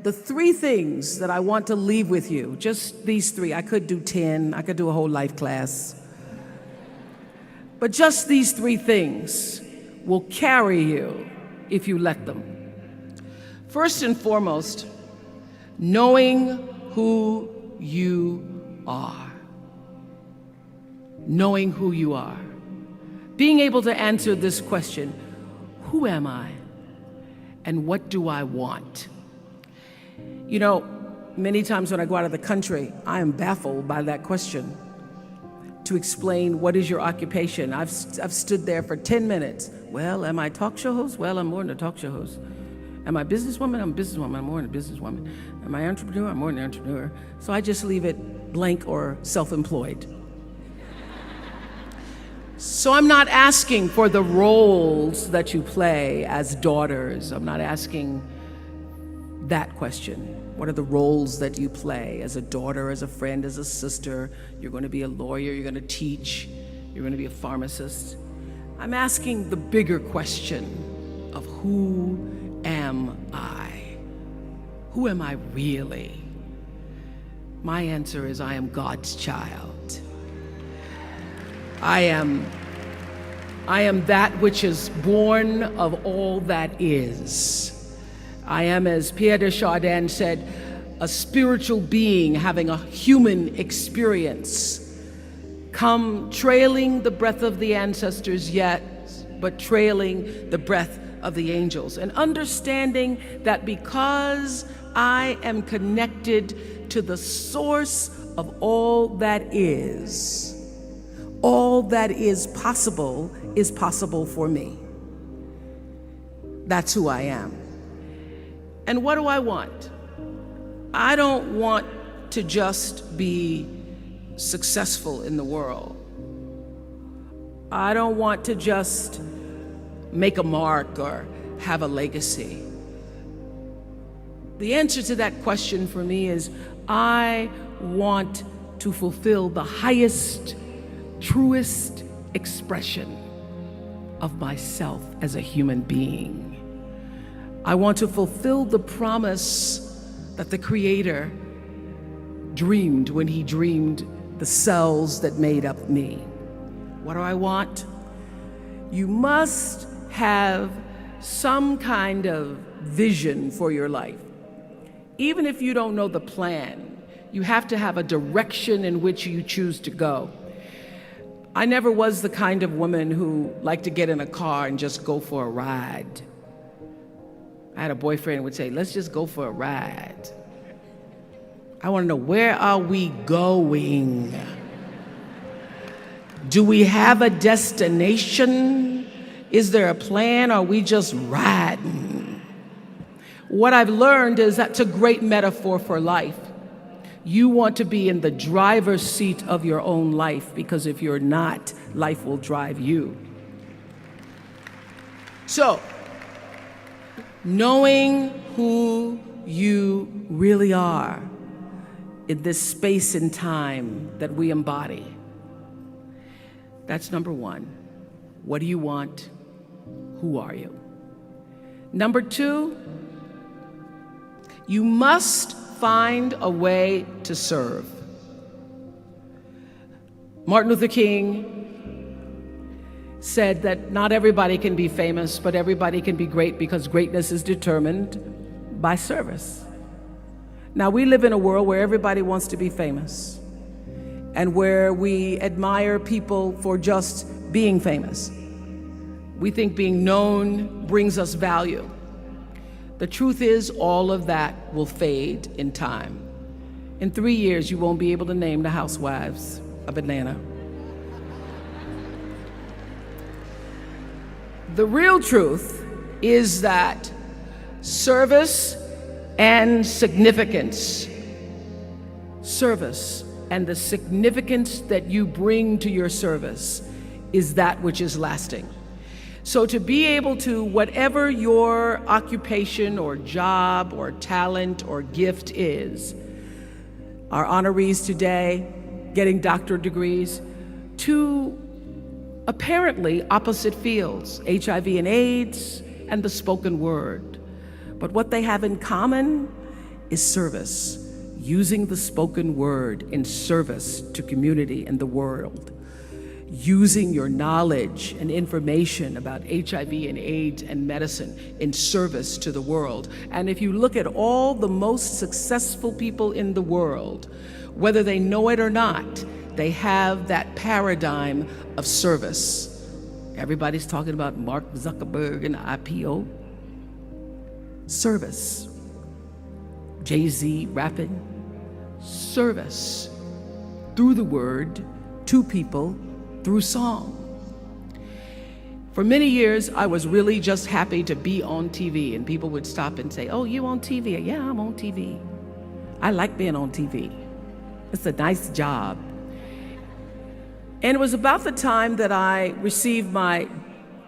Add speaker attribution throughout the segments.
Speaker 1: the three things that I want to leave with you, just these three. I could do 10, I could do a whole life class. But just these three things will carry you if you let them. First and foremost, knowing who you are. Knowing who you are. Being able to answer this question, who am I? And what do I want? You know, many times when I go out of the country, I am baffled by that question. To explain what is your occupation. I've stood there for 10 minutes. Well, am I a talk show host? Well, I'm more than a talk show host. Am I a businesswoman? I'm a businesswoman. I'm more than a businesswoman. Am I an entrepreneur? I'm more than an entrepreneur. So I just leave it blank or self-employed. So I'm not asking for the roles that you play as daughters. I'm not asking that question. What are the roles that you play as a daughter, as a friend, as a sister? You're going to be a lawyer, you're going to teach, you're going to be a pharmacist. I'm asking the bigger question of who am I? Who am I really? My answer is I am God's child. I am that which is born of all that is. I am, as Pierre de Chardin said, a spiritual being having a human experience, come trailing the breath of the ancestors yet, but trailing the breath of the angels. And understanding that because I am connected to the source of all that is possible for me. That's who I am. And what do I want? I don't want to just be successful in the world. I don't want to just make a mark or have a legacy. The answer to that question for me is I want to fulfill the highest, truest expression of myself as a human being. I want to fulfill the promise that the Creator dreamed when He dreamed the cells that made up me. What do I want? You must have some kind of vision for your life. Even if you don't know the plan, you have to have a direction in which you choose to go. I never was the kind of woman who liked to get in a car and just go for a ride. I had a boyfriend who would say, let's just go for a ride. I want to know, where are we going? Do we have a destination? Is there a plan? Or are we just riding? What I've learned is that's a great metaphor for life. You want to be in the driver's seat of your own life, because if you're not, life will drive you. So, knowing who you really are in this space and time that we embody. That's number one. What do you want? Who are you? Number two, you must find a way to serve. Martin Luther King said that not everybody can be famous, but everybody can be great, because greatness is determined by service. Now, we live in a world where everybody wants to be famous and where we admire people for just being famous. We think being known brings us value. The truth is, all of that will fade in time. In 3 years, you won't be able to name the housewives of Atlanta. The real truth is that service and significance, service and the significance that you bring to your service is that which is lasting. So to be able to, whatever your occupation or job or talent or gift is, our honorees today getting doctorate degrees, to apparently opposite fields, HIV and AIDS and the spoken word. But what they have in common is service. Using the spoken word in service to community and the world. Using your knowledge and information about HIV and AIDS and medicine in service to the world. And if you look at all the most successful people in the world, whether they know it or not, they have that paradigm of service. Everybody's talking about Mark Zuckerberg and IPO. Service. Jay-Z rapping. Service. Through the word, to people, through song. For many years, I was really just happy to be on TV, and people would stop and say, "Oh, you on TV?" "Yeah, I'm on TV. I like being on TV. It's a nice job." And it was about the time that I received my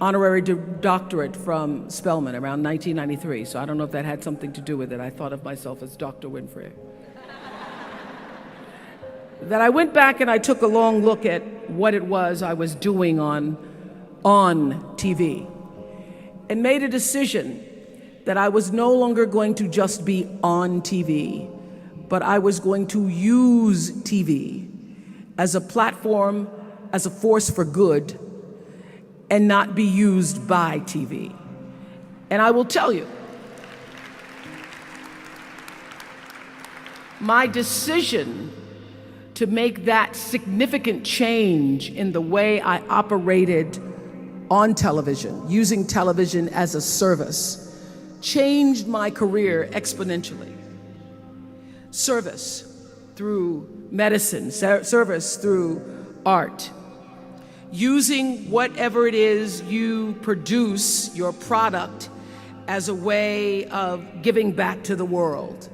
Speaker 1: honorary doctorate from Spelman around 1993. So I don't know if that had something to do with it. I thought of myself as Dr. Winfrey. That I went back and I took a long look at what it was I was doing on TV and made a decision that I was no longer going to just be on TV, but I was going to use TV as a platform, as a force for good, and not be used by TV. And I will tell you, my decision to make that significant change in the way I operated on television, using television as a service, changed my career exponentially. Service through medicine, service through art. Using whatever it is you produce, your product, as a way of giving back to the world.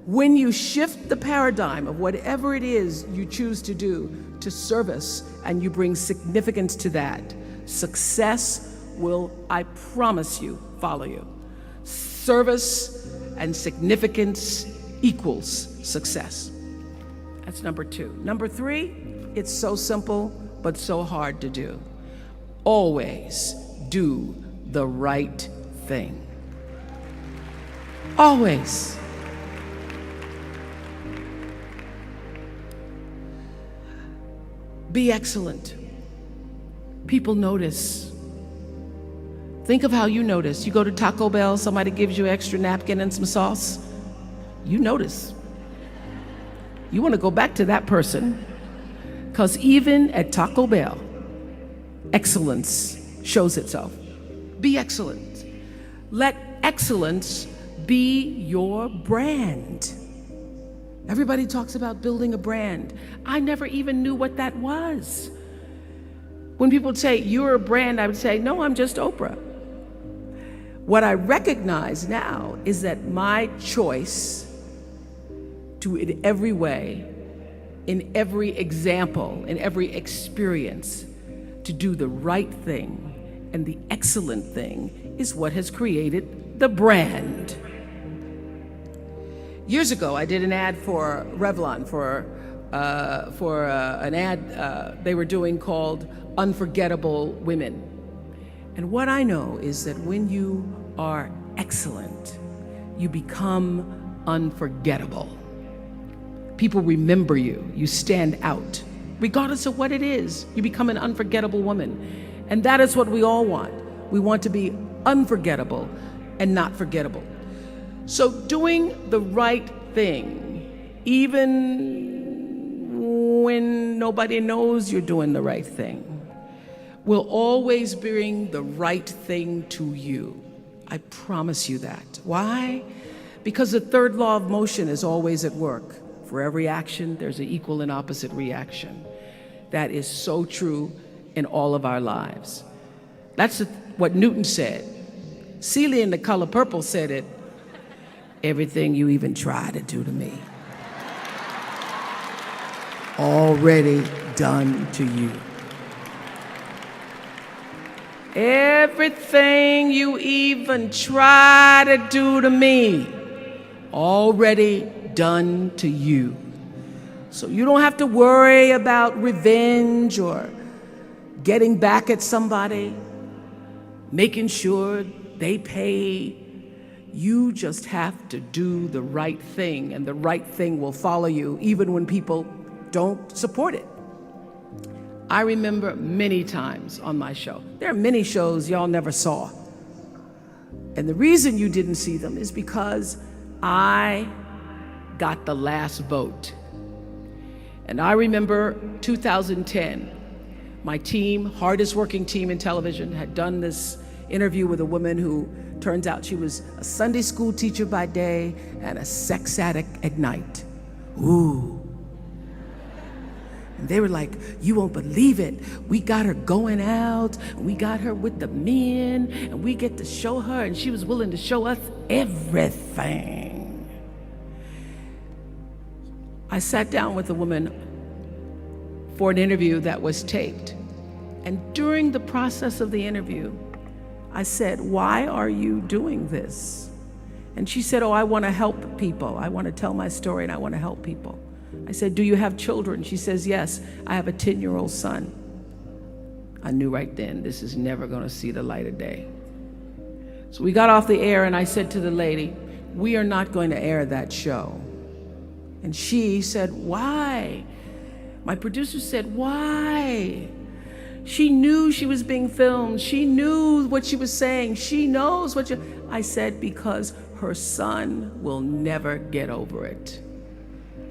Speaker 1: When you shift the paradigm of whatever it is you choose to do to service, and you bring significance to that, success will, I promise you, follow you. Service and significance equals success. That's number 2. Number 3, it's so simple, but so hard to do. Always do the right thing. Always. Be excellent. People notice. Think of how you notice. You go to Taco Bell, somebody gives you an extra napkin and some sauce. You notice. You want to go back to that person. Because even at Taco Bell, excellence shows itself. Be excellent. Let excellence be your brand. Everybody talks about building a brand. I never even knew what that was. When people would say, "You're a brand," I would say, "No, I'm just Oprah." What I recognize now is that my choice to, in every way, in every example, in every experience, to do the right thing and the excellent thing is what has created the brand. Years ago, I did an ad for Revlon for an ad they were doing called Unforgettable Women. And what I know is that when you are excellent, you become unforgettable. People remember you. You stand out. Regardless of what it is, you become an unforgettable woman. And that is what we all want. We want to be unforgettable and not forgettable. So doing the right thing, even when nobody knows you're doing the right thing, will always bring the right thing to you. I promise you that. Why? Because the third law of motion is always at work. For every action, there's an equal and opposite reaction. That is so true in all of our lives. That's what Newton said. Celia in The Color Purple said it. Everything you even try to do to me, already done to you. Everything you even try to do to me, already done to you. So you don't have to worry about revenge or getting back at somebody, making sure they pay You just have to do the right thing, and the right thing will follow you, even when people don't support it. I remember many times on my show. There are many shows y'all never saw. And the reason you didn't see them is because I got the last vote. And I remember 2010, my team, hardest working team in television, had done this interview with a woman who turns out she was a Sunday school teacher by day and a sex addict at night. Ooh. And they were like, you won't believe it. We got her going out, and we got her with the men, and we get to show her, and she was willing to show us everything. I sat down with a woman for an interview that was taped. And during the process of the interview, I said, why are you doing this? And she said, oh, I want to help people. I want to tell my story, and I want to help people. I said, do you have children? She says, yes, I have a 10-year-old son. I knew right then, this is never going to see the light of day. So we got off the air, and I said to the lady, we are not going to air that show. And she said, why? My producer said, why? She knew she was being filmed. She knew what she was saying. She knows what you... I said, because her son will never get over it.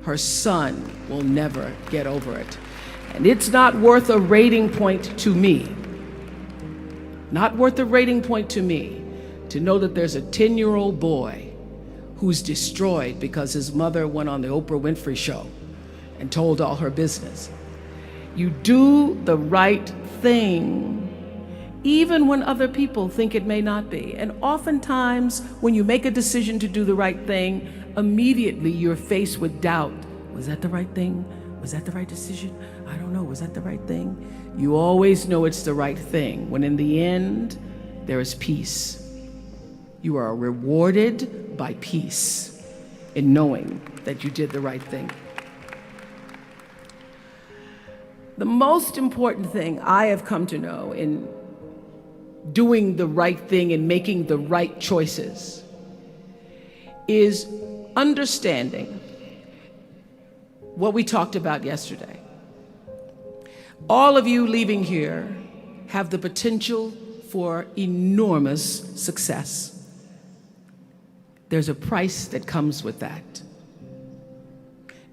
Speaker 1: Her son will never get over it. And it's not worth a rating point to me. Not worth a rating point to me to know that there's a 10-year-old boy who's destroyed because his mother went on the Oprah Winfrey show and told all her business. You do the right thing even when other people think it may not be. And oftentimes, when you make a decision to do the right thing, immediately you're faced with doubt. Was that the right thing? Was that the right decision? I don't know. Was that the right thing? You always know it's the right thing, when in the end, there is peace. You are rewarded by peace in knowing that you did the right thing. The most important thing I have come to know in doing the right thing and making the right choices is understanding what we talked about yesterday. All of you leaving here have the potential for enormous success. There's a price that comes with that.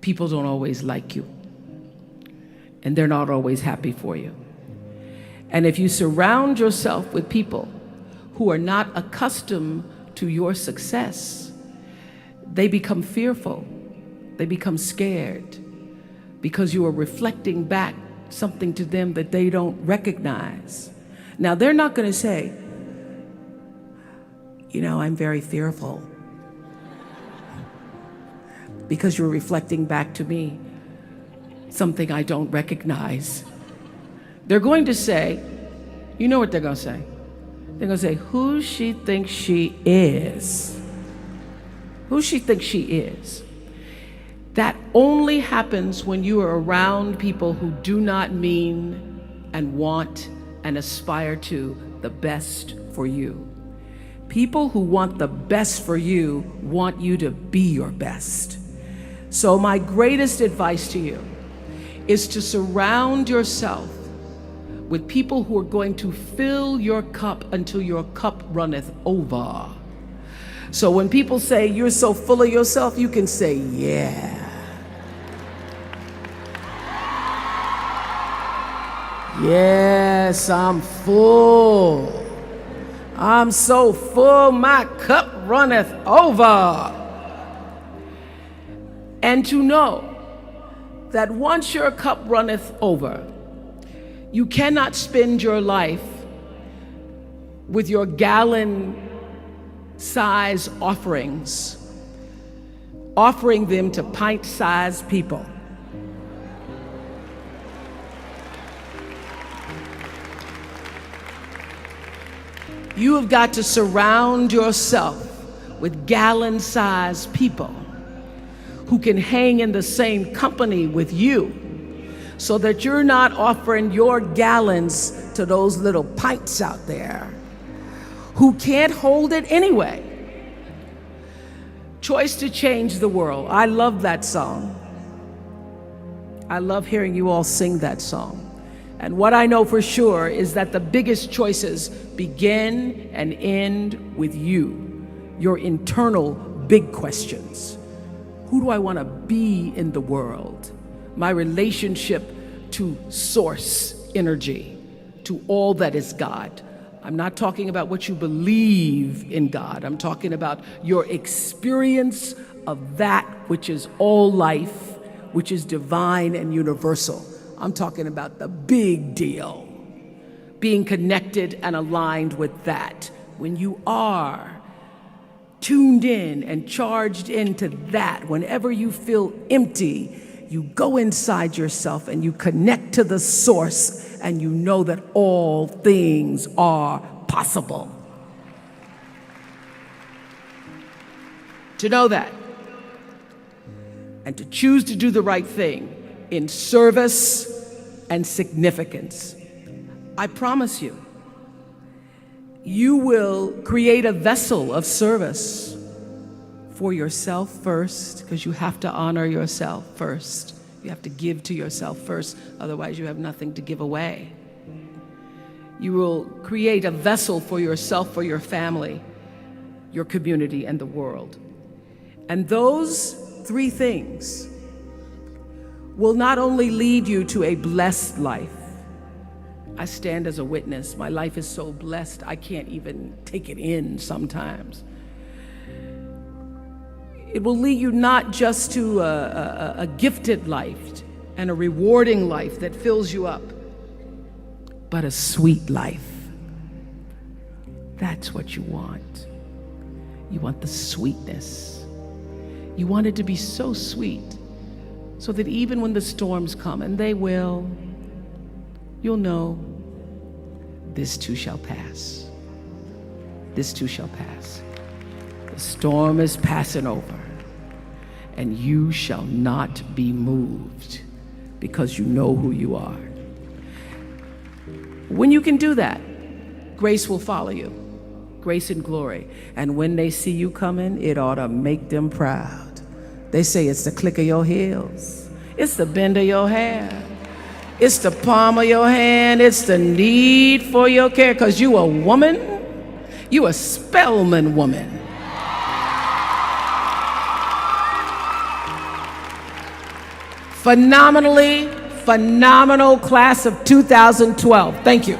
Speaker 1: People don't always like you, and they're not always happy for you. And if you surround yourself with people who are not accustomed to your success, they become fearful. They become scared because you are reflecting back something to them that they don't recognize. Now, they're not going to say, you know, I'm very fearful, because you're reflecting back to me something I don't recognize. They're going to say, you know what they're going to say? They're going to say, who she thinks she is. Who she thinks she is. That only happens when you are around people who do not mean and want and aspire to the best for you. People who want the best for you want you to be your best. So my greatest advice to you is to surround yourself with people who are going to fill your cup until your cup runneth over. So when people say you're so full of yourself, you can say, yeah. Yes, I'm full. I'm so full, my cup runneth over. And to know that once your cup runneth over, you cannot spend your life with your gallon-size offerings, offering them to pint-sized people. You have got to surround yourself with gallon-sized people who can hang in the same company with you, so that you're not offering your gallons to those little pints out there who can't hold it anyway. Choice to change the world. I love that song. I love hearing you all sing that song. And what I know for sure is that the biggest choices begin and end with you, your internal big questions. Who do I want to be in the world? My relationship to source energy, to all that is God. I'm not talking about what you believe in God. I'm talking about your experience of that which is all life, which is divine and universal. I'm talking about the big deal. Being connected and aligned with that. When you are tuned in and charged into that, whenever you feel empty, you go inside yourself and you connect to the source, and you know that all things are possible. To know that, and to choose to do the right thing in service and significance, I promise you, you will create a vessel of service for yourself first, because you have to honor yourself first. You have to give to yourself first, otherwise you have nothing to give away. You will create a vessel for yourself, for your family, your community, and the world. And those three things will not only lead you to a blessed life. I stand as a witness. My life is so blessed, I can't even take it in sometimes. It will lead you not just to a gifted life and a rewarding life that fills you up, but a sweet life. That's what you want. You want the sweetness. You want it to be so sweet, so that even when the storms come, and they will, you'll know, this too shall pass. This too shall pass. The storm is passing over, and you shall not be moved, because you know who you are. When you can do that, grace will follow you. Grace and glory. And when they see you coming, it ought to make them proud. They say it's the click of your heels. It's the bend of your hair. It's the palm of your hand. It's the need for your care. Because you a woman. You a Spelman woman. Phenomenal class of 2012. Thank you.